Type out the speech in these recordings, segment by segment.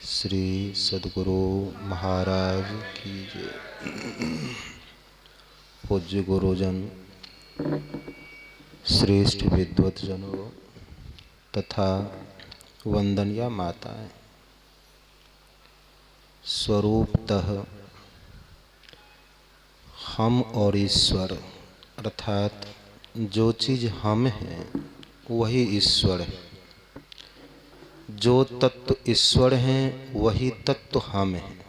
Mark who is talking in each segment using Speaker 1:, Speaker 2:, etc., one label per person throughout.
Speaker 1: श्री सद्गुरु महाराज की जय। पूज्य गुरुजन, श्रेष्ठ विद्वतजनों तथा वंदनीय माताएं, स्वरूपतः हम और ईश्वर अर्थात जो चीज़ हम हैं वही ईश्वर है। जो तत्व ईश्वर हैं वही तत्व हम हैं।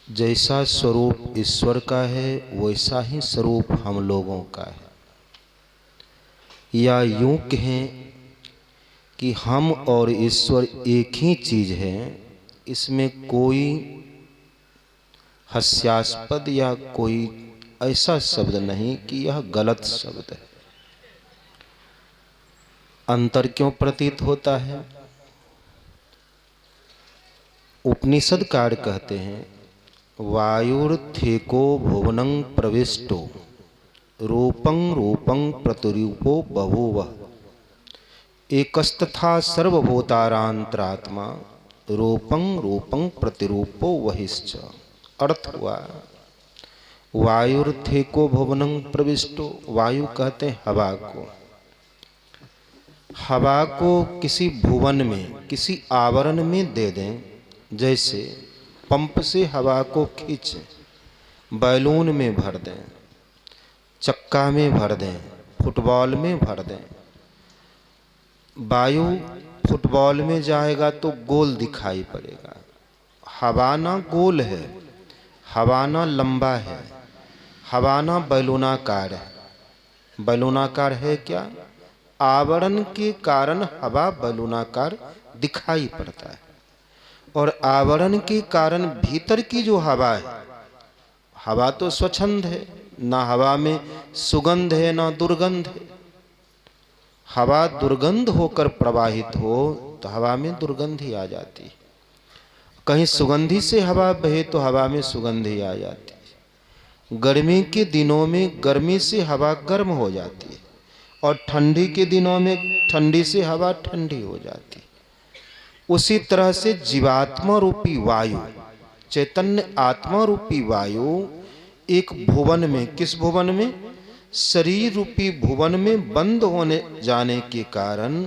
Speaker 1: जैसा स्वरूप ईश्वर का है वैसा ही स्वरूप हम लोगों का है। या यूं कहें कि हम और ईश्वर एक ही चीज़ है। इसमें कोई हास्यास्पद या कोई ऐसा शब्द नहीं कि यह गलत शब्द है। अंतर क्यों प्रतीत होता है? उपनिषदकार कहते हैं, वायुर्थेको भुवनं प्रविष्टो रूपं रूपं प्रतिरूपो बभूव एकस्तथा सर्वभूतारांतरात्मा रूपं रूपं प्रतिरूपो वहिश्च। अर्थ हुआ, वायुर्थेको भुवनं प्रविष्टो, वायु कहते हैं हवा को। हवा को किसी भुवन में, किसी आवरण में दे दें। जैसे पंप से हवा को खींचें, बैलून में भर दें, चक्का में भर दें, फुटबॉल में भर दें। वायु फुटबॉल में जाएगा तो गोल दिखाई पड़ेगा। हवा ना गोल है, हवा ना लंबा है, हवा ना बैलूनाकार है। बैलूनाकार है क्या? आवरण के कारण हवा बैलूनाकार दिखाई पड़ता है। और आवरण के कारण भीतर की जो हवा है, हवा तो स्वच्छंद है, ना हवा में सुगंध है ना दुर्गंध है। हवा दुर्गंध होकर प्रवाहित हो तो हवा में दुर्गंध ही आ जाती है। कहीं सुगंधी से हवा बहे तो हवा में सुगंध ही आ जाती है। गर्मी के दिनों में गर्मी से हवा गर्म हो जाती है और ठंडी के दिनों में ठंडी से हवा ठंडी हो जाती है। उसी तरह से जीवात्मा रूपी वायु, चैतन्य आत्मा रूपी वायु एक भुवन में, किस भुवन में? शरीर रूपी भुवन में बंद होने जाने के कारण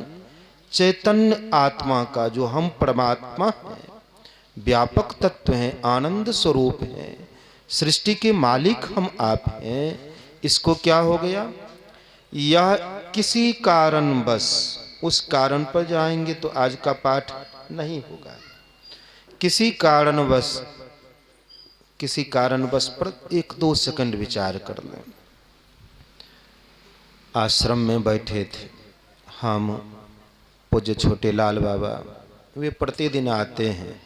Speaker 1: चैतन्य आत्मा का, जो हम परमात्मा हैं, व्यापक तत्व हैं, आनंद स्वरूप हैं, सृष्टि के मालिक हम आप हैं, इसको क्या हो गया? यह किसी कारणवश, उस कारण पर जाएंगे तो आज का पाठ नहीं होगा। किसी कारणवश पर 1-2 सेकंड विचार कर लें। आश्रम में बैठे थे हम, पूज्य छोटे लाल बाबा, वे प्रतिदिन आते हैं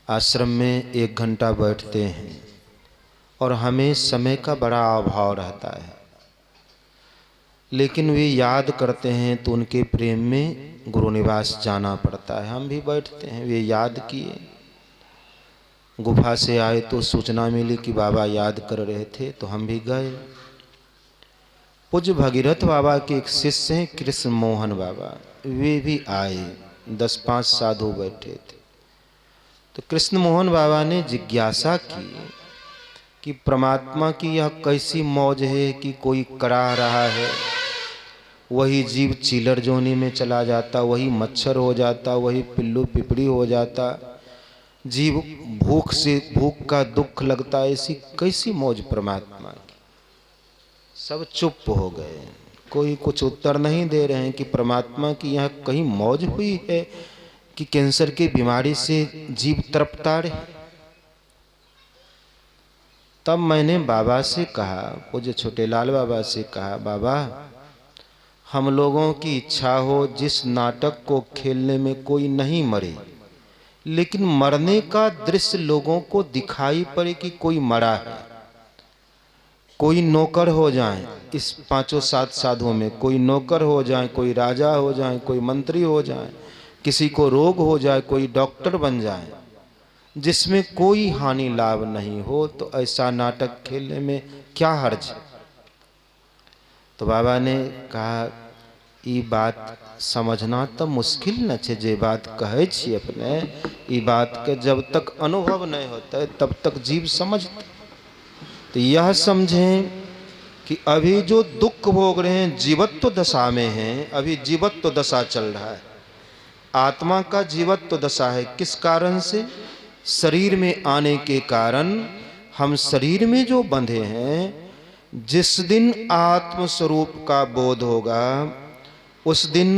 Speaker 1: आश्रम में, 1 घंटा बैठते हैं और हमें समय का बड़ा अभाव रहता है। लेकिन वे याद करते हैं तो उनके प्रेम में गुरु निवास जाना पड़ता है। हम भी बैठते हैं। वे याद किए, गुफा से आए तो सूचना मिली कि बाबा याद कर रहे थे तो हम भी गए। पूज्य भगीरथ बाबा के एक शिष्य हैं कृष्ण मोहन बाबा, वे भी आए। 10-5 साधु बैठे थे। तो कृष्ण मोहन बाबा ने जिज्ञासा की कि परमात्मा की यह कैसी मौज है कि कोई कराह रहा है, वही जीव चीलर जोनी में चला जाता, वही मच्छर हो जाता, वही पिल्लू पिपड़ी हो जाता, जीव भूख का दुख लगता, ऐसी कैसी मौज परमात्मा की। सब चुप हो गए, कोई कुछ उत्तर नहीं दे रहे हैं कि परमात्मा की यहाँ कहीं मौज हुई है कि कैंसर की बीमारी से जीव तड़पता रहे। तब मैंने बाबा से कहा, पूज्य छोटे लाल बाबा से कहा, बाबा हम लोगों की इच्छा हो जिस नाटक को खेलने में कोई नहीं मरे, लेकिन मरने का दृश्य लोगों को दिखाई पड़े कि कोई मरा है। कोई नौकर हो जाए, इस 5-7 साधुओं में कोई नौकर हो जाए, कोई राजा हो जाए, कोई मंत्री हो जाए, किसी को रोग हो जाए, कोई डॉक्टर बन जाए, जिसमें कोई हानि लाभ नहीं हो, तो ऐसा नाटक खेलने में क्या हर्ज है? तो बाबा ने कहा, ये बात समझना तो मुश्किल न छे। जे बात कहे छी अपने, ये बात के जब तक अनुभव नहीं होता है तब तक जीव समझते। तो यह समझें कि अभी जो दुख भोग रहे हैं जीवत्व दशा में हैं, अभी जीवत्व दशा चल रहा है। आत्मा का जीवत्व दशा है। किस कारण से? शरीर में आने के कारण हम शरीर में जो बंधे हैं, जिस दिन आत्म स्वरूप का बोध होगा उस दिन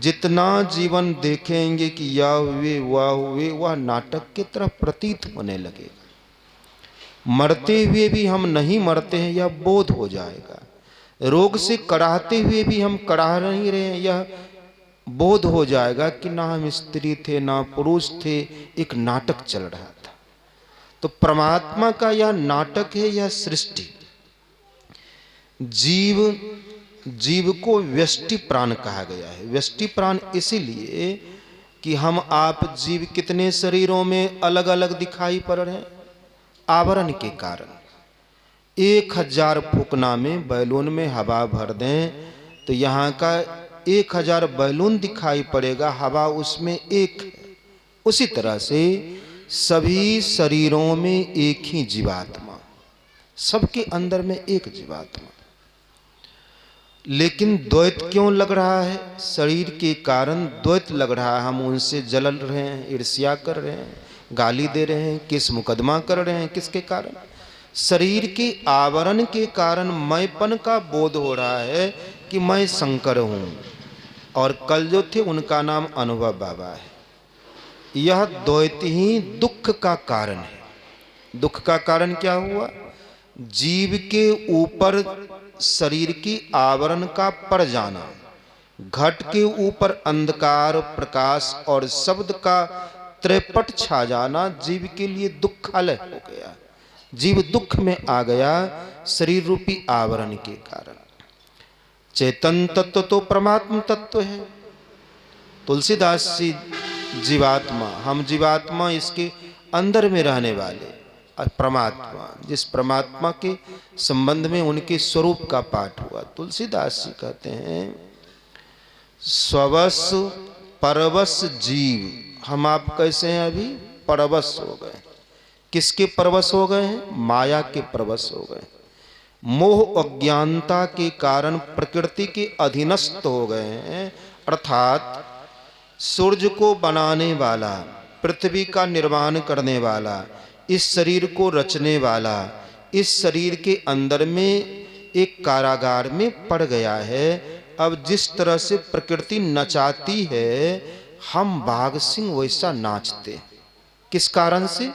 Speaker 1: जितना जीवन देखेंगे कि यह हुए वह हुए, वह नाटक की तरह प्रतीत होने लगेगा। मरते हुए भी हम नहीं मरते हैं यह बोध हो जाएगा। रोग से कराहते हुए भी हम कराह नहीं रहे हैं यह बोध हो जाएगा कि ना हम स्त्री थे ना पुरुष थे, एक नाटक चल रहा था। तो परमात्मा का यह नाटक है, यह सृष्टि। जीव को व्यष्टि प्राण कहा गया है। व्यष्टि प्राण इसीलिए कि हम आप जीव कितने शरीरों में अलग अलग दिखाई पड़ रहे हैं, आवरण के कारण। 1000 फूकना में बैलून में हवा भर दें तो यहाँ का 1000 बैलून दिखाई पड़ेगा, हवा उसमें एक है। उसी तरह से सभी शरीरों में एक ही जीवात्मा, सबके अंदर में एक जीवात्मा। लेकिन द्वैत क्यों लग रहा है? शरीर के कारण द्वैत लग रहा है। हम उनसे जल रहे हैं, ईर्ष्या कर रहे हैं, गाली दे रहे हैं, किस मुकदमा कर रहे हैं? किसके कारण? शरीर के आवरण के कारण मैंपन का बोध हो रहा है कि मैं शंकर हूं। और कल जो थे उनका नाम अनुभव बाबा है। यह द्वैत ही दुख का कारण है। दुख का कारण क्या हुआ? जीव के ऊपर शरीर की आवरण का पड़ जाना, घट के ऊपर अंधकार प्रकाश और शब्द का त्रिपट छा जाना जीव के लिए दुखालय हो गया। जीव दुख में आ गया शरीर रूपी आवरण के कारण। चेतन तत्व तो परमात्म तत्व है। तुलसीदास जी जीवात्मा, हम जीवात्मा इसके अंदर में रहने वाले, और परमात्मा, जिस परमात्मा के संबंध में उनके स्वरूप का पाठ हुआ। तुलसीदास जी कहते हैं स्ववश परवश जीव। हम आप कैसे हैं? अभी परवश हो गए। किसके परवश हो गए हैं? माया के परवश हो गए। मोह अज्ञानता के कारण प्रकृति के अधीनस्थ हो गए हैं। अर्थात सूर्य को बनाने वाला, पृथ्वी का निर्माण करने वाला, इस शरीर को रचने वाला, इस शरीर के अंदर में एक कारागार में पड़ गया है। अब जिस तरह से प्रकृति नचाती है, हम बाघ सिंह वैसा नाचते। किस कारण से?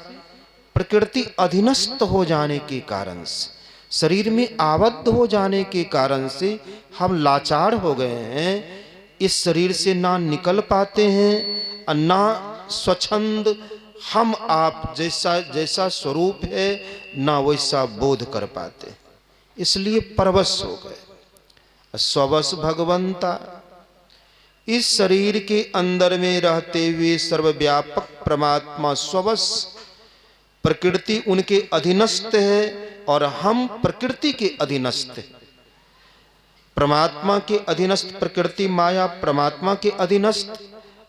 Speaker 1: प्रकृति अधीनस्थ हो जाने के कारण से, शरीर में आबद्ध हो जाने के कारण से हम लाचार हो गए हैं। इस शरीर से ना निकल पाते हैं और ना स्वच्छंद हम आप जैसा स्वरूप है ना वैसा बोध कर पाते, इसलिए परवश हो गए। स्ववश भगवंता, इस शरीर के अंदर में रहते हुए सर्वव्यापक परमात्मा स्ववश, प्रकृति उनके अधीनस्थ है और हम प्रकृति के अधीनस्थ हैं। परमात्मा के अधीनस्थ प्रकृति माया, परमात्मा के अधीनस्थ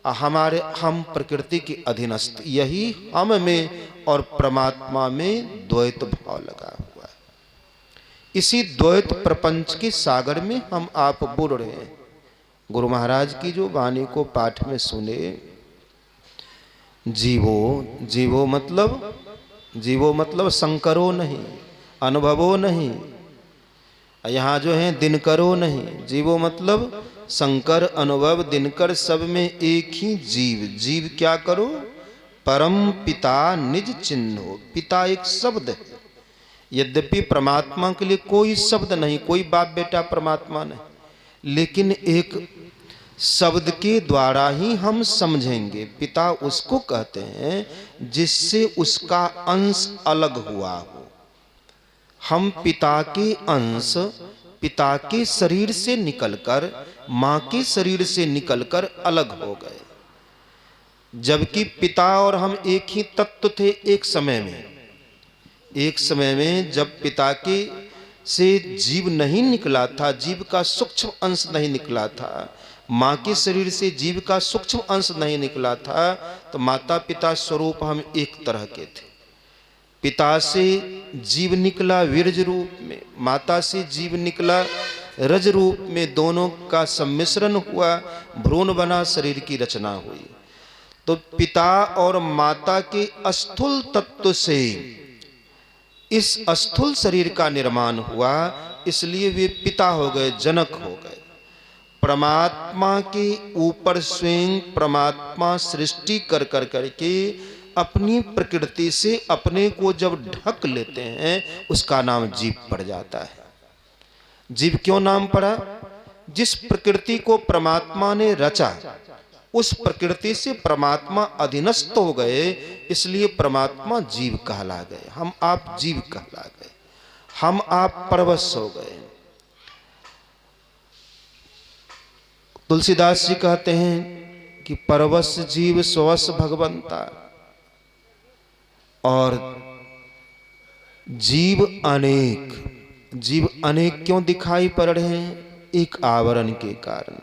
Speaker 1: हम प्रकृति के अधीनस्थ। यही हम में और परमात्मा में द्वैत भाव लगा हुआ है। इसी द्वैत प्रपंच के सागर में हम आप बुड़ रहे हैं। गुरु महाराज की जो वाणी को पाठ में सुने, जीवो मतलब शंकरो नहीं, अनुभवो नहीं, यहाँ जो है दिनकरो नहीं। जीवो मतलब शंकर, अनुभव, दिनकर, सब में एक ही जीव। जीव क्या करो? परम पिता निज चिन्हो। पिता एक शब्द है, यद्यपि परमात्मा के लिए कोई शब्द नहीं, कोई बाप बेटा परमात्मा नहीं, लेकिन एक शब्द के द्वारा ही हम समझेंगे। पिता उसको कहते हैं जिससे उसका अंश अलग हुआ हो। हम पिता के अंश, पिता के शरीर से निकलकर, मां के शरीर से निकलकर अलग हो गए। जबकि पिता और हम एक ही तत्व थे एक समय में। एक समय में जब पिता के से जीव नहीं निकला था, जीव का सूक्ष्म अंश नहीं निकला था, माँ के शरीर से जीव का सूक्ष्म अंश नहीं निकला था, तो माता पिता स्वरूप हम एक तरह के थे। पिता से जीव निकला वीर्ज रूप में, माता से जीव निकला रज रूप में, दोनों का सम्मिश्रण हुआ, भ्रूण बना, शरीर की रचना हुई। तो पिता और माता के स्थूल तत्व से इस स्थूल शरीर का निर्माण हुआ, इसलिए वे पिता हो गए, जनक हो गए। परमात्मा के ऊपर स्वयं परमात्मा सृष्टि कर करके अपनी प्रकृति से अपने को जब ढक लेते हैं, उसका नाम जीव पड़ जाता है। जीव क्यों नाम पड़ा? जिस प्रकृति को परमात्मा ने रचा, उस प्रकृति से परमात्मा अधीनस्थ हो गए, इसलिए परमात्मा जीव कहला गए। हम आप जीव कहला गए, हम आप परवश हो गए। तुलसीदास जी कहते हैं कि परवश जीव स्वस भगवंता, और जीव अनेक क्यों दिखाई पड़ रहे हैं? एक आवरण के कारण,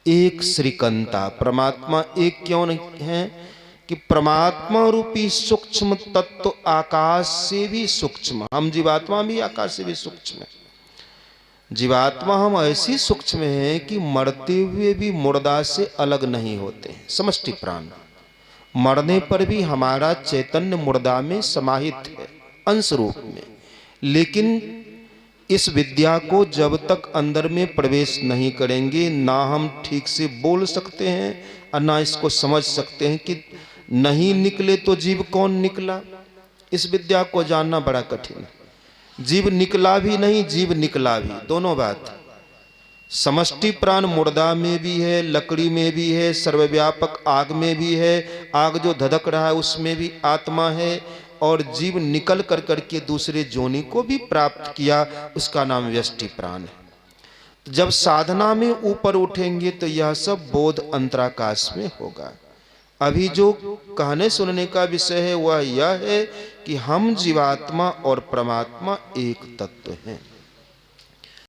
Speaker 1: एक श्रीकंता। परमात्मा एक क्यों नहीं है? कि परमात्मा रूपी सूक्ष्म तत्व आकाश से भी सूक्ष्म, हम जीवात्मा भी आकाश से भी सूक्ष्म है। जीवात्मा हम ऐसी सूक्ष्म है कि मरते हुए भी मुर्दा से अलग नहीं होते हैं। समष्टि प्राण, मरने पर भी हमारा चैतन्य मुर्दा में समाहित है अंश रूप में। लेकिन इस विद्या को जब तक अंदर में प्रवेश नहीं करेंगे, ना हम ठीक से बोल सकते हैं और ना इसको समझ सकते हैं कि नहीं निकले तो जीव कौन निकला। इस विद्या को जानना बड़ा कठिन है। जीव निकला भी नहीं, जीव निकला भी, दोनों बात। समष्टि प्राण मुर्दा में भी है, लकड़ी में भी है, सर्वव्यापक आग में भी है, आग जो धधक रहा है उसमें भी आत्मा है, और जीव निकल कर करके दूसरे जोनि को भी प्राप्त किया, उसका नाम व्यष्टि प्राण है। जब साधना में ऊपर उठेंगे तो यह सब बोध अंतराकाश में होगा। अभी जो कहने सुनने का विषय है वह यह है कि हम जीवात्मा और परमात्मा एक तत्व हैं।